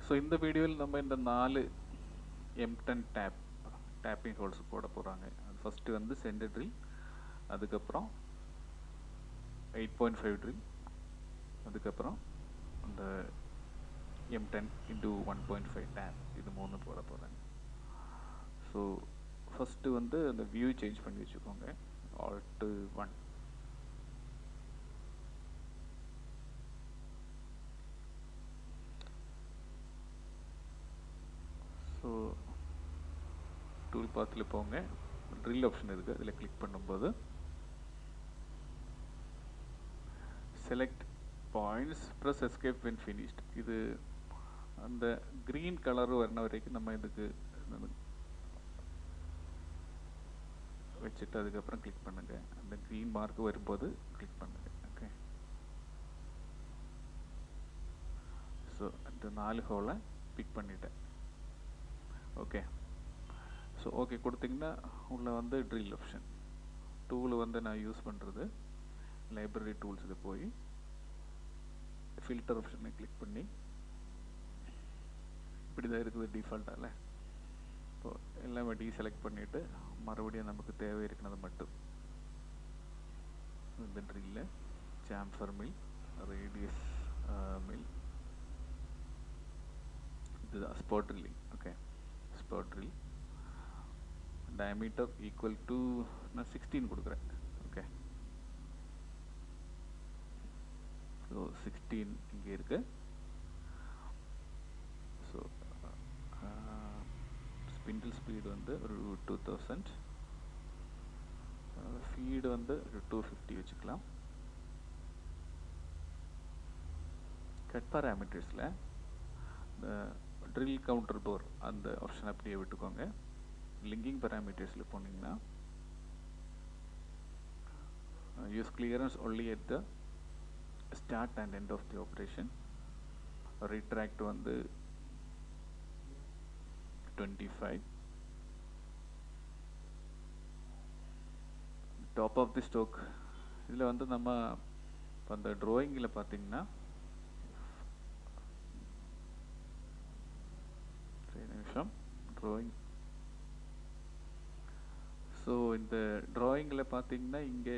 So இந்த வீடியோவில் நம்ம இந்த 4 M10 டேப்பிங் ஹோல்ஸ் போட போகிறாங்க. அது ஃபஸ்ட்டு வந்து சென்டர் ட்ரில், அதுக்கப்புறம் 8.5 ட்ரில், அதுக்கப்புறம் அந்த M10 into 1.5 டேப், இது 3 போட போகிறாங்க. ஸோ ஃபஸ்ட்டு வந்து அந்த வியூ சேஞ்ச் பண்ணி வச்சுக்கோங்க. Alt 1. ஸோ டூல் பாத்தில் போங்க, ட்ரில் ஆப்ஷன் இருக்குது, அதில் கிளிக் பண்ணும்போது select points press escape when finished. இது அந்த க்ரீன் கலர் வர்ற வரைக்கும் நம்ம இதுக்கு வச்சுட்டு அதுக்கப்புறம் கிளிக் பண்ணுங்கள். அந்த க்ரீன் மார்க் வரும்போது கிளிக் பண்ணுங்கள். ஓகே, ஸோ இந்த 4 ஹோலை பிக் பண்ணிட்டேன். ஓகே, ஸோ ஓகே கொடுத்தீங்கன்னா உள்ள வந்து ட்ரில் ஆப்ஷன் டூல் வந்து நான் யூஸ் பண்ணுறது லைப்ரரி டூல்ஸுக்கு போய் ஃபில்டர் ஆப்ஷனை கிளிக் பண்ணி இப்படி தான் இருக்குது டிஃபால்ட்டாக. இப்போ எல்லாமே டீசெலக்ட் பண்ணிவிட்டு மறுபடியும் நமக்கு தேவை இருக்கிறது மட்டும் இந்த ட்ரில்ல சாம்ஃபர் மில், ரேடியஸ் மில், இதுதான் spot drilling. Okay, spot drill diameter equal to நான் 16 கொடுக்குறேன். ஓகே, ஸோ 16 இங்கே இருக்கு. ஸோ ஸ்பிண்டில் ஸ்பீடு வந்து ஒரு 2000, ஃபீடு வந்து ஒரு 250 வச்சுக்கலாம். கட் பாராமீட்டர்ஸில் இந்த ட்ரில் கவுண்டர் போர் அந்த ஆப்ஷன் அப்படியே விட்டுக்கோங்க. லிங்கிங் பாராமீட்டர்ஸில் போனீங்கன்னா use clearance only at the start and end of the operation. retract வந்து 25. டாப் ஆஃப் தி ஸ்டோக் இதில் வந்து நம்ம இப்போ அந்த ட்ராயிங்கில் பார்த்தீங்கன்னா நிமிஷம் ட்ராயிங். ஸோ இந்த ட்ராயிங்கில் பார்த்தீங்கன்னா இங்கே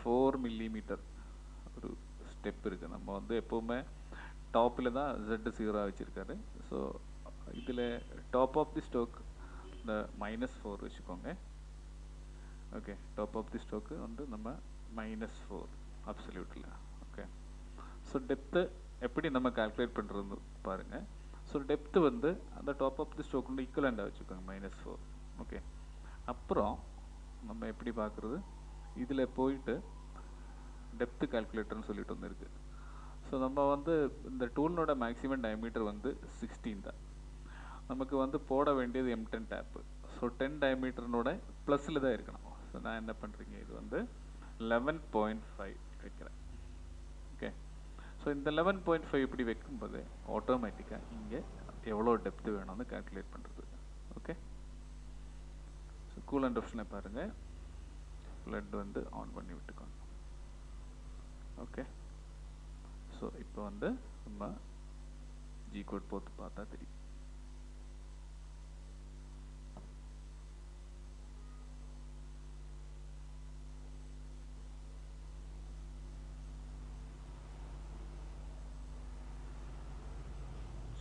4 மில்லிமீட்டர் ஒரு ஸ்டெப் இருக்குது. நம்ம வந்து எப்போவுமே டாப்பில் தான் Z0 வச்சுருக்காரு. ஸோ இதில் டாப் ஆஃப் தி ஸ்டோக் இந்த -4 வச்சுக்கோங்க. ஓகே, டாப் ஆஃப் தி ஸ்டோக்கு வந்து நம்ம -4 அப்சல்யூட்டில். ஓகே, ஸோ டெப்த்து எப்படி நம்ம கால்குலேட் பண்ணுறது பாருங்கள். ஸோ டெப்த்து வந்து அந்த டாப் ஆஃப் தி ஸ்டோக் வந்து ஈக்குவலண்டாக வச்சுக்கோங்க -4. ஓகே, அப்புறம் நம்ம எப்படி பார்க்குறது, இதில் போயிட்டு டெப்த்து கால்குலேட்டர்னு சொல்லிட்டு ஒன்று இருக்குது. ஸோ நம்ம வந்து இந்த டூல்னோட மேக்ஸிமம் டயமீட்டர் வந்து 16 தான். நமக்கு வந்து போட வேண்டியது M10 டேப்பு. ஸோ 10 டயமீட்டர்னோட ப்ளஸில் தான் இருக்கணும். ஸோ நான் என்ன பண்ணுறீங்க, இது வந்து 11.5 வைக்கிறேன். ஓகே, ஸோ இந்த 11.5 இப்படி வைக்கும்போது ஆட்டோமேட்டிக்காக இங்கே எவ்வளோ டெப்த்து வேணும்னு கால்குலேட் பண்ணுறது. ஓகே, ஸோ கூலண்ட் ஆப்ஷனை பாருங்கள், ஃப்ளட் வந்து ஆன் பண்ணி விட்டுக்கோங்க. ஓகே, ஸோ இப்போ வந்து நம்ம ஜி கோட் போட்டு பார்த்தா தெரியும்.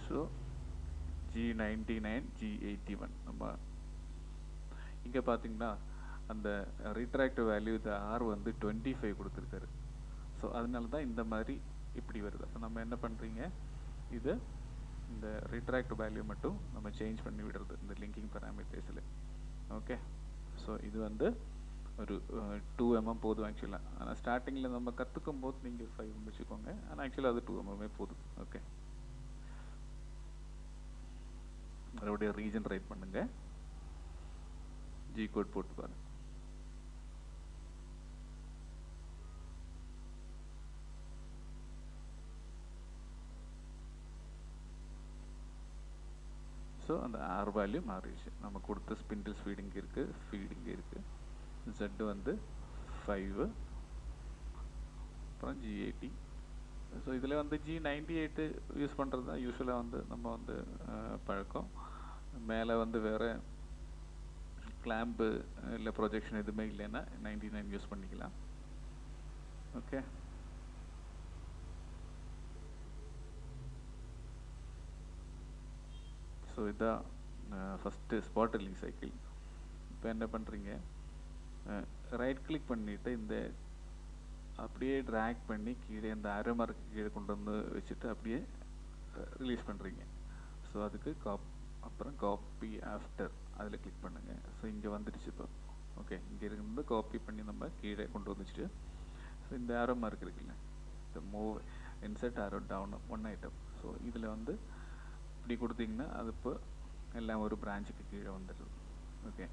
ஸோ G99, G81 நம்ம இங்கே பார்த்தீங்கன்னா அந்த ரிட்ராக்டிவ் வேல்யூ இது R வந்து 25 கொடுத்துருக்காரு. ஸோ அதனால தான் இந்த மாதிரி இப்படி வருது. அப்போ நம்ம என்ன பண்ணுறீங்க, இது இந்த ரிட்ராக்டிவ் வேல்யூ மட்டும் நம்ம சேஞ்ச் பண்ணி விடுறது இந்த லிங்கிங் பாராமீட்டர்ஸில். ஓகே, ஸோ இது வந்து ஒரு 2 mm போதும் ஆக்சுவலாக. ஆனால் ஸ்டார்டிங்கில் நம்ம கற்றுக்கும் போது நீங்கள் 5 mm வச்சுக்கோங்க. ஆனால் ஆக்சுவலாக அது 2 mm போதும். ஓகே, அதோடைய ரீஜன் ரைட் பண்ணுங்க, ஜி கோட் போட்டு பாருங்க. ஸோ அந்த R வேல்யூ மாறிடுச்சு. நம்ம கொடுத்த ஸ்பிண்டில் ஸ்பீட் இங்கே இருக்குது, ஃபீட் இங்கே இருக்குது, Z வந்து 5, அப்புறம் G80 ஸோ இதில் வந்து G98 யூஸ் பண்ணுறது தான் யூஸ்வலாக வந்து நம்ம வந்து பழக்கம். மேலே வந்து வேறு கிளாம்பு இல்லை ப்ரொஜெக்ஷன் எதுவுமே இல்லைன்னா 99 யூஸ் பண்ணிக்கலாம். ஓகே, ஸோ இதான் ஃபஸ்ட்டு ஸ்பாட் ட்ரில்லிங் சைக்கிள். இப்போ என்ன பண்ணுறீங்க, ரைட் கிளிக் பண்ணிவிட்டு இந்த அப்படியே ட்ராக் பண்ணி கீழே இந்த ஆரோ மார்க்கு கீழே கொண்டு வந்து வச்சுட்டு அப்படியே ரிலீஸ் பண்ணுறீங்க. ஸோ அதுக்கு அப்புறம் காப்பி ஆஃப்டர் அதில் கிளிக் பண்ணுங்கள். ஸோ இங்கே வந்துடுச்சு இப்போ. ஓகே, இங்கே இருந்து காப்பி பண்ணி நம்ம கீழே கொண்டு வந்துச்சுட்டு, ஸோ இந்த ஆரோ மார்க் இருக்குல்ல, இந்த மூவ் இன்சர்ட் ஆரோ டவுன் ஒன் ஐட்டம். ஸோ இதில் வந்து இப்படி கொடுத்தீங்கன்னா அது இப்போ எல்லாம் ஒரு பிரான்ச்சுக்கு கீழே வந்துடுது. ஓகே,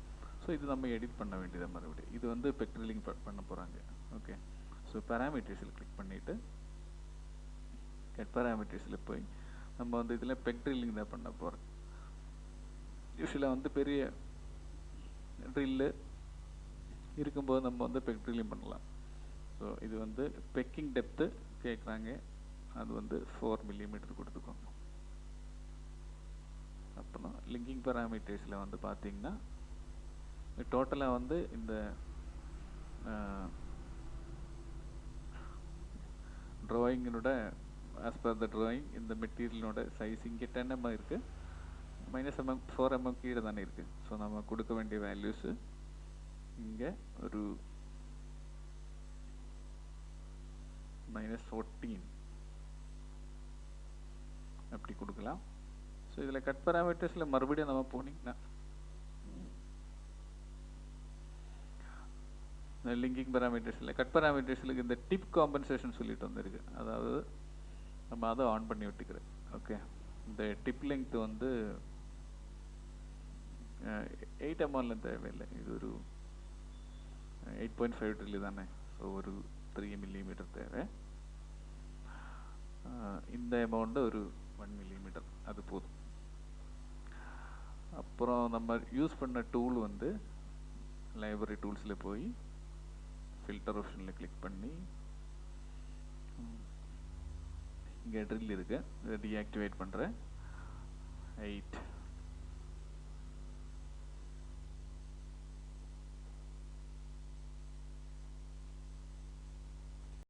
ஸோ இது நம்ம எடிட் பண்ண வேண்டியது மறுபடியும். இது வந்து பெக்ட்ரிலிங் பண்ண போகிறாங்க. ஓகே, ஸோ பேராமீட்டர்ஸில் கிளிக் பண்ணிவிட்டு கெட் பேராமீட்டர்ஸில் போய் நம்ம வந்து இதில் பெக்ட்ரிலிங் தான் பண்ண போகிறோம். யூஸ்வலாக வந்து பெரிய ட்ரில்லு இருக்கும்போது நம்ம வந்து பெக்ட்ரிலிங் பண்ணலாம். ஸோ இது வந்து பெக்கிங் டெப்த்து கேட்குறாங்க, அது வந்து 4 மில்லிமீட்டர் கொடுத்துக்கோங்க. அப்புறம் லிங்கிங் பேராமீட்டர்ஸில் வந்து பார்த்தீங்கன்னா டோட்டலாக வந்து இந்த ட்ராயிங்கினோட ஆஸ் பர் த ட்ராயிங் இந்த மெட்டீரியலோட சைஸ் இங்கே 10 mm இருக்குது, -mm 4 mm கீழே தானே இருக்குது. ஸோ நம்ம கொடுக்க வேண்டிய வேல்யூஸு இங்கே ஒரு -14 அப்படி கொடுக்கலாம். ஸோ இதில் கட் பேராமீட்டர்ஸில் மறுபடியும் நம்ம போனீங்கன்னா லிங்கிங் பேராமீட்டர்ஸில் கட் பேராமீட்டர்ஸில் இந்த டிப் காம்பன்சேஷன் சொல்லிட்டு வந்துருக்கு. அதாவது நம்ம அதை ஆன் பண்ணி விட்டுக்கிறேன். ஓகே, இந்த டிப் லெங்க்த் வந்து 8 mm தேவையில்லை, இது ஒரு 8.5 ட்ரில்லு தானே. ஸோ ஒரு 3 மில்லிமீட்டர் தேவை. இந்த அமௌண்ட்டு ஒரு 1 மில்லிமீட்டர் அது போதும். அப்புறம் நம்ம யூஸ் பண்ண டூல் வந்து லைப்ரரி டூல்ஸில் போய் ஃபில்டர் ஆப்ஷனில் கிளிக் பண்ணி இங்கே ட்ரில் இருக்கு, இதை டீஆக்டிவேட் பண்ணுறேன். 8